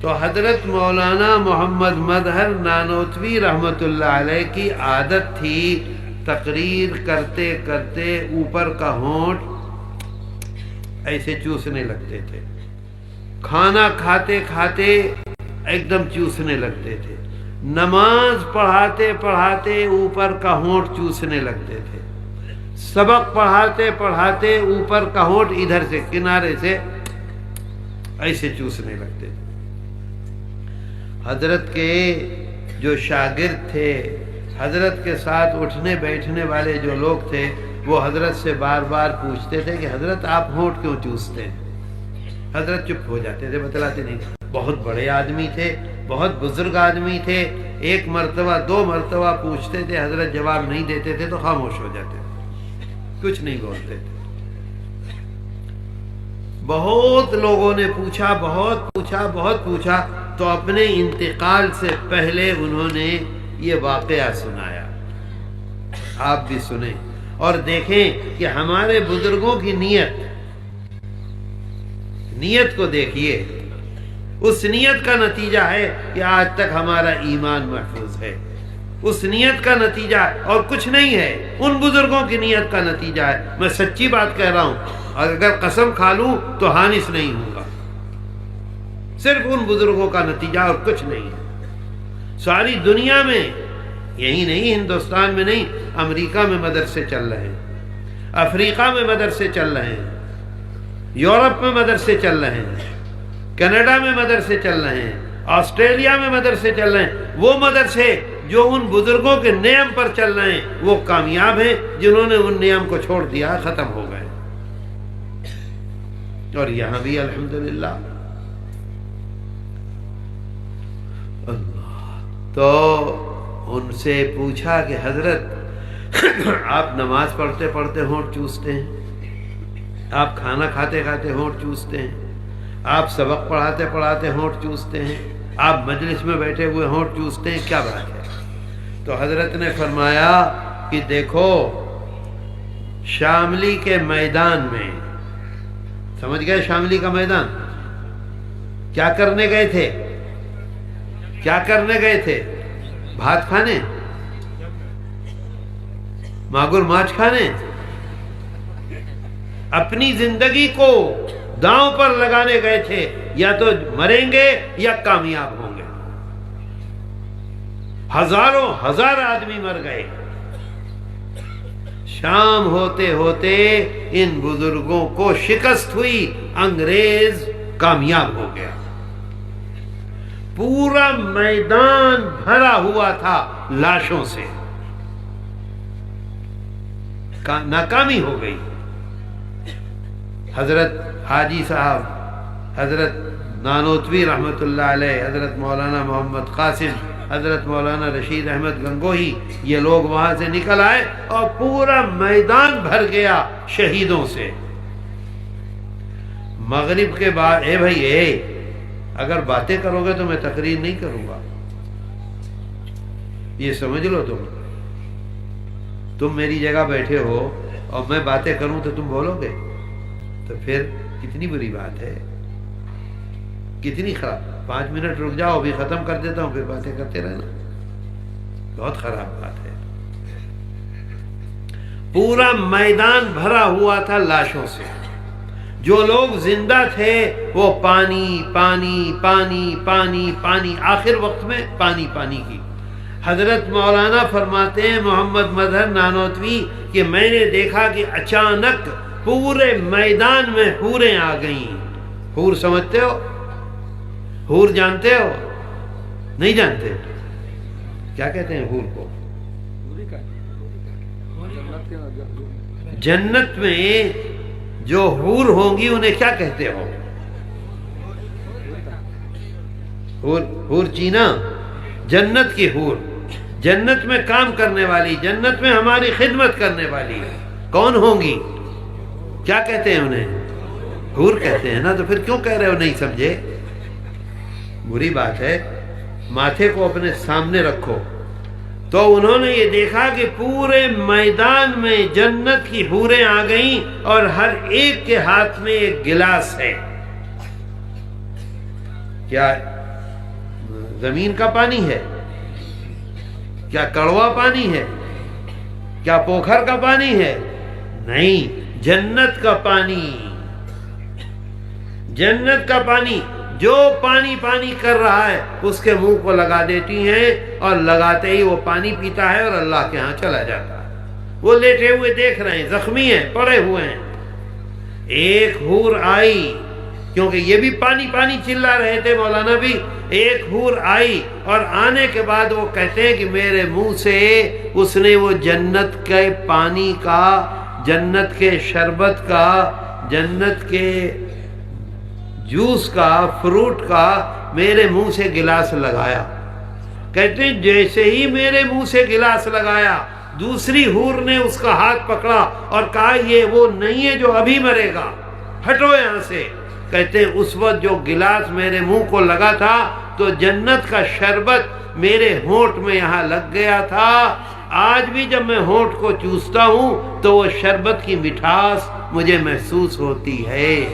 تو حضرت مولانا محمد مظہر نانوتوی رحمۃ اللہ علیہ کی عادت تھی تقریر کرتے کرتے اوپر کا ہونٹ ایسے چوسنے لگتے تھے، کھانا کھاتے کھاتے ایک دم چوسنے لگتے تھے، نماز پڑھاتے پڑھاتے اوپر کا ہونٹ چوسنے لگتے تھے، سبق پڑھاتے پڑھاتے اوپر کا ہونٹ ادھر سے کنارے سے ایسے چوسنے لگتے تھے۔ حضرت کے جو شاگرد تھے، حضرت کے ساتھ اٹھنے بیٹھنے والے جو لوگ تھے، وہ حضرت سے بار بار پوچھتے تھے کہ حضرت آپ ہونٹ کیوں چوستے ہیں؟ حضرت چپ ہو جاتے تھے، بتلاتے نہیں۔ بہت بڑے آدمی تھے، بہت بزرگ آدمی تھے، ایک مرتبہ دو مرتبہ پوچھتے تھے، حضرت جواب نہیں دیتے تھے تو خاموش ہو جاتے تھے، کچھ نہیں بولتے تھے۔ بہت لوگوں نے پوچھا، بہت پوچھا، بہت پوچھا، تو اپنے انتقال سے پہلے انہوں نے یہ واقعہ سنایا۔ آپ بھی سنیں اور دیکھیں کہ ہمارے بزرگوں کی نیت کو دیکھیے، اس نیت کا نتیجہ ہے کہ آج تک ہمارا ایمان محفوظ ہے، اس نیت کا نتیجہ اور کچھ نہیں ہے، ان بزرگوں کی نیت کا نتیجہ ہے۔ میں سچی بات کہہ رہا ہوں، اور اگر قسم کھا لوں تو حانث نہیں ہوں گا، صرف ان بزرگوں کا نتیجہ اور کچھ نہیں ہے۔ ساری دنیا میں، یہی نہیں ہندوستان میں نہیں، امریکہ میں مدرسے چل رہے ہیں، افریقہ میں مدرسے چل رہے ہیں، یورپ میں مدرسے چل رہے ہیں، کینیڈا میں مدرسے چل رہے ہیں، آسٹریلیا میں مدرسے چل رہے ہیں۔ وہ مدرسے جو ان بزرگوں کے نیم پر چل رہے ہیں وہ کامیاب ہیں، جنہوں نے ان نیم کو چھوڑ دیا ختم ہو گئے۔ اور یہاں بھی الحمدللہ تو ان سے پوچھا کہ حضرت آپ نماز پڑھتے پڑھتے ہونٹ چوستے ہیں، آپ کھانا کھاتے کھاتے ہونٹ چوستے ہیں، آپ سبق پڑھاتے پڑھاتے ہونٹ چوستے ہیں، آپ مجلس میں بیٹھے ہوئے ہونٹ چوستے ہیں، کیا بات ہے؟ تو حضرت نے فرمایا کہ دیکھو، شاملی کے میدان میں، سمجھ گئے شاملی کا میدان؟ کیا کرنے گئے تھے؟ کیا کرنے گئے تھے؟ بھات کھانے؟ ماگور ماچھ کھانے؟ اپنی زندگی کو داؤں پر لگانے گئے تھے، یا تو مریں گے یا کامیاب ہوں گے۔ ہزاروں ہزار آدمی مر گئے۔ شام ہوتے ہوتے ان بزرگوں کو شکست ہوئی، انگریز کامیاب ہو گیا۔ پورا میدان بھرا ہوا تھا لاشوں سے، ناکامی ہو گئی۔ حضرت حاجی صاحب، حضرت نانوتوی رحمۃ اللہ علیہ، حضرت مولانا محمد قاسم، حضرت مولانا رشید احمد گنگوہی، یہ لوگ وہاں سے نکل آئے اور پورا میدان بھر گیا شہیدوں سے۔ مغرب کے بعد اے بھائی اگر باتیں کرو گے تو میں تقریر نہیں کروں گا، یہ سمجھ لو۔ تم میری جگہ بیٹھے ہو اور میں باتیں کروں تو تم بولو گے، تو پھر کتنی بری بات ہے، کتنی خراب۔ 5 منٹ رک جاؤ، ابھی ختم کر دیتا ہوں، پھر باتیں کرتے رہنا، بہت خراب بات ہے۔ پورا میدان بھرا ہوا تھا لاشوں سے، جو لوگ زندہ تھے وہ پانی پانی پانی پانی پانی، آخر وقت میں پانی پانی کی۔ حضرت مولانا فرماتے ہیں محمد مظہر نانوتوی کہ میں نے دیکھا کہ اچانک پورے میدان میں حوریں آ گئیں۔ حور سمجھتے ہو؟ حور جانتے ہو؟ نہیں جانتے؟ کیا کہتے ہیں حور کو؟ جنت میں جو حور ہوں گی انہیں کیا کہتے ہو؟ حور چینا، جنت کی حور، جنت میں کام کرنے والی، جنت میں ہماری خدمت کرنے والی کون ہوں گی؟ کیا کہتے ہیں انہیں؟ حور کہتے ہیں نا۔ تو پھر کیوں کہہ رہے ہو نہیں سمجھے؟ بری بات ہے، ماتھے کو اپنے سامنے رکھو۔ تو انہوں نے یہ دیکھا کہ پورے میدان میں جنت کی حوریں آ گئیں اور ہر ایک کے ہاتھ میں ایک گلاس ہے۔ کیا زمین کا پانی ہے؟ کیا کڑوا پانی ہے؟ کیا پوکھر کا پانی ہے؟ نہیں، جنت کا پانی، جنت کا پانی۔ جو پانی پانی کر رہا ہے اس کے منہ کو لگا دیتی ہیں اور لگاتے ہی وہ پانی پیتا ہے اور اللہ کے ہاں چلا جاتا ہے۔ وہ لیٹے ہوئے دیکھ رہے ہیں، زخمی ہیں، پڑے ہوئے ہیں۔ ایک حور آئی، کیونکہ یہ بھی پانی پانی چلا رہے تھے مولانا بھی، ایک حور آئی اور آنے کے بعد وہ کہتے ہیں کہ میرے منہ سے اس نے وہ جنت کے پانی کا، جنت کے شربت کا، جنت کے جوس کا، فروٹ کا میرے منہ سے گلاس لگایا۔ کہتے ہیں جیسے ہی میرے منہ سے گلاس لگایا، دوسری حور نے اس کا ہاتھ پکڑا اور کہا یہ وہ نہیں ہے جو ابھی مرے گا، ہٹو یہاں سے۔ کہتے ہیں اس وقت جو گلاس میرے منہ کو لگا تھا تو جنت کا شربت میرے ہونٹ میں یہاں لگ گیا تھا۔ آج بھی جب میں ہونٹ کو چوستا ہوں تو وہ شربت کی مٹھاس مجھے محسوس ہوتی ہے۔